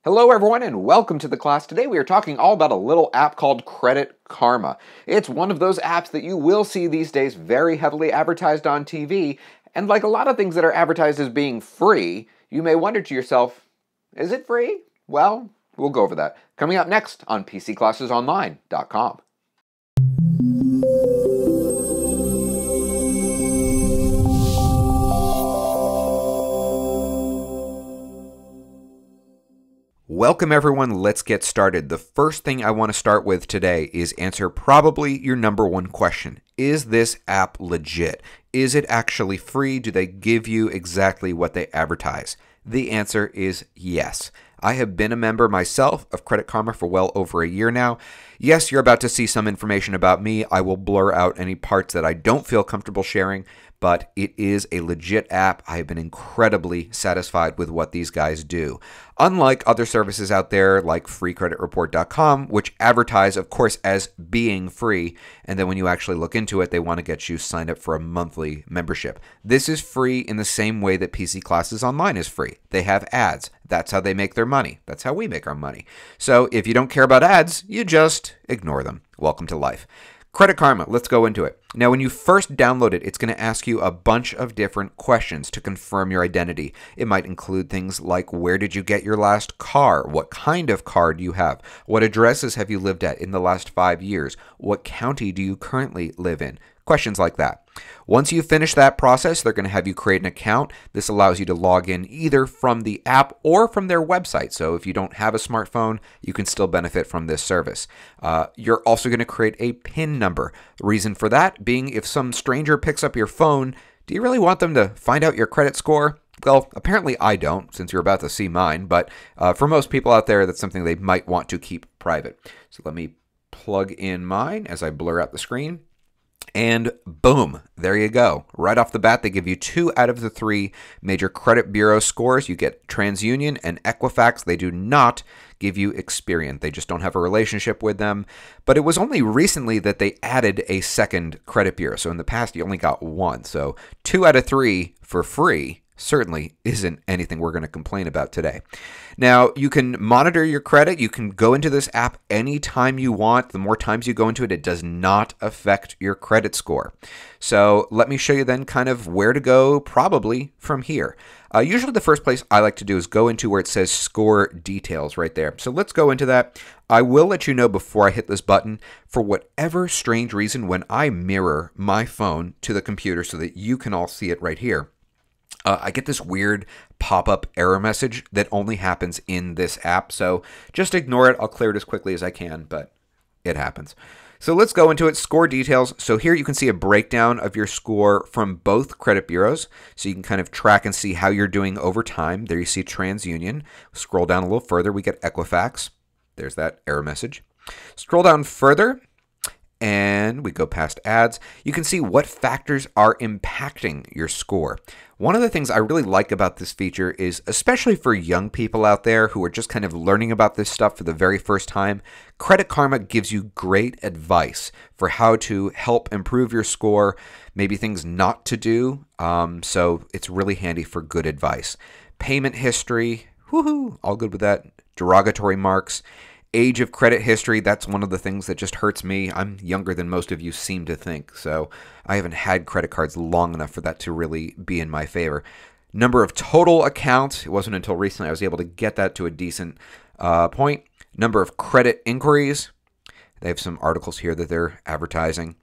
Hello everyone and welcome to the class. Today we are talking all about a little app called Credit Karma. It's one of those apps that you will see these days very heavily advertised on TV, and like a lot of things that are advertised as being free, you may wonder to yourself, is it free? Well, we'll go over that. Coming up next on PCClassesOnline.com. Welcome everyone, let's get started. The first thing I want to start with today is answer probably your number one question. Is this app legit? Is it actually free? Do they give you exactly what they advertise? The answer is yes. I have been a member myself of Credit Karma for well over a year now. Yes, you're about to see some information about me. I will blur out any parts that I don't feel comfortable sharing, but it is a legit app. I have been incredibly satisfied with what these guys do. Unlike other services out there like freecreditreport.com, which advertise, of course, as being free, and then when you actually look into it, they want to get you signed up for a monthly membership. This is free in the same way that PC Classes Online is free. They have ads. That's how they make their money. That's how we make our money. So if you don't care about ads, you just ignore them. Welcome to life. Credit Karma, let's go into it. Now, when you first download it, it's going to ask you a bunch of different questions to confirm your identity. It might include things like, where did you get your last car? What kind of car do you have? What addresses have you lived at in the last 5 years? What county do you currently live in? Questions like that. Once you finish that process, they're going to have you create an account. This allows you to log in either from the app or from their website. So if you don't have a smartphone, you can still benefit from this service. You're also going to create a PIN number. The reason for that being if some stranger picks up your phone, do you really want them to find out your credit score? Well, apparently I don't, since you're about to see mine. But for most people out there, that's something they might want to keep private. So let me plug in mine as I blur out the screen. And boom, there you go. Right off the bat, they give you 2 out of the 3 major credit bureau scores. You get TransUnion and Equifax. They do not give you Experian. They just don't have a relationship with them. But it was only recently that they added a second credit bureau. So in the past, you only got 1. So 2 out of 3 for free certainly isn't anything we're going to complain about today. Now, you can monitor your credit. You can go into this app anytime you want. The more times you go into it, it does not affect your credit score. So let me show you then kind of where to go probably from here. Usually the first place I like to do is go into where it says score details right there. So let's go into that. I will let you know before I hit this button, for whatever strange reason, when I mirror my phone to the computer so that you can all see it right here, I get this weird pop-up error message that only happens in this app. So just ignore it. I'll clear it as quickly as I can, but it happens. So let's go into it. Score details. So here you can see a breakdown of your score from both credit bureaus. So you can kind of track and see how you're doing over time. There you see TransUnion. Scroll down a little further. We get Equifax. There's that error message. Scroll down further, and we go past ads. You can see what factors are impacting your score. One of the things I really like about this feature is, especially for young people out there who are just kind of learning about this stuff for the very first time, Credit Karma gives you great advice for how to help improve your score, maybe things not to do. So it's really handy for good advice. Payment history, woohoo, all good with that. Derogatory marks. Age of credit history, that's one of the things that just hurts me. I'm younger than most of you seem to think, so I haven't had credit cards long enough for that to really be in my favor. Number of total accounts, it wasn't until recently I was able to get that to a decent point. Number of credit inquiries, they have some articles here that they're advertising.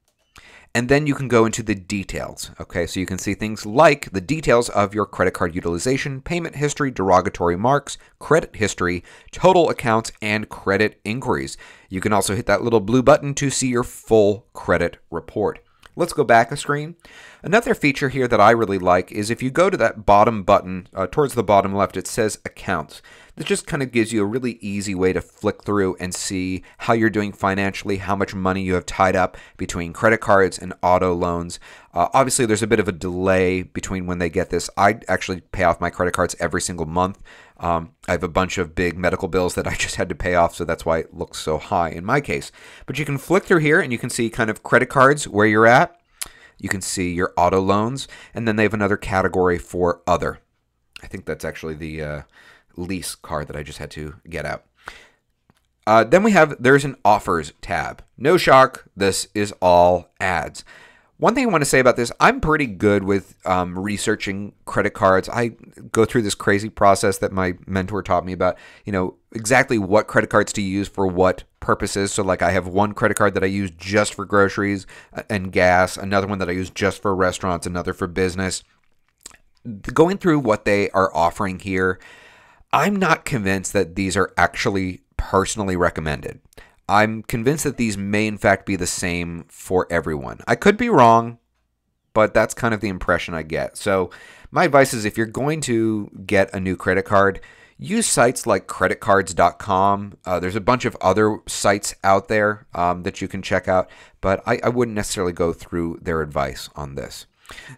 And then you can go into the details, okay? So you can see things like the details of your credit card utilization, payment history, derogatory marks, credit history, total accounts, and credit inquiries. You can also hit that little blue button to see your full credit report. Let's go back a screen. Another feature here that I really like is if you go to that bottom button, towards the bottom left, it says Accounts. This just kind of gives you a really easy way to flick through and see how you're doing financially, how much money you have tied up between credit cards and auto loans. Obviously, there's a bit of a delay between when they get this. I actually pay off my credit cards every single month. I have a bunch of big medical bills that I just had to pay off, so that's why it looks so high in my case. But you can flick through here and you can see kind of credit cards, where you're at. You can see your auto loans, and then they have another category for other. I think that's actually the lease card that I just had to get out. Then there's an offers tab. No shock, this is all ads. One thing I want to say about this, I'm pretty good with researching credit cards. I go through this crazy process that my mentor taught me about, exactly what credit cards to use for what purposes. So like I have one credit card that I use just for groceries and gas, another one that I use just for restaurants, another for business. Going through what they are offering here, I'm not convinced that these are actually personally recommended. I'm convinced that these may in fact be the same for everyone. I could be wrong, but that's kind of the impression I get. So my advice is if you're going to get a new credit card, use sites like creditcards.com. There's a bunch of other sites out there that you can check out, but I wouldn't necessarily go through their advice on this.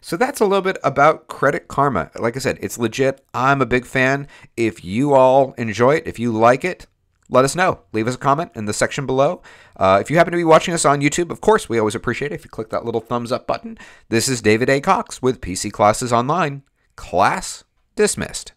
So that's a little bit about Credit Karma. Like I said, it's legit. I'm a big fan. If you all enjoy it, if you like it, let us know. Leave us a comment in the section below. If you happen to be watching us on YouTube, of course, we always appreciate it if you click that little thumbs up button. This is David A. Cox with PC Classes Online. Class dismissed.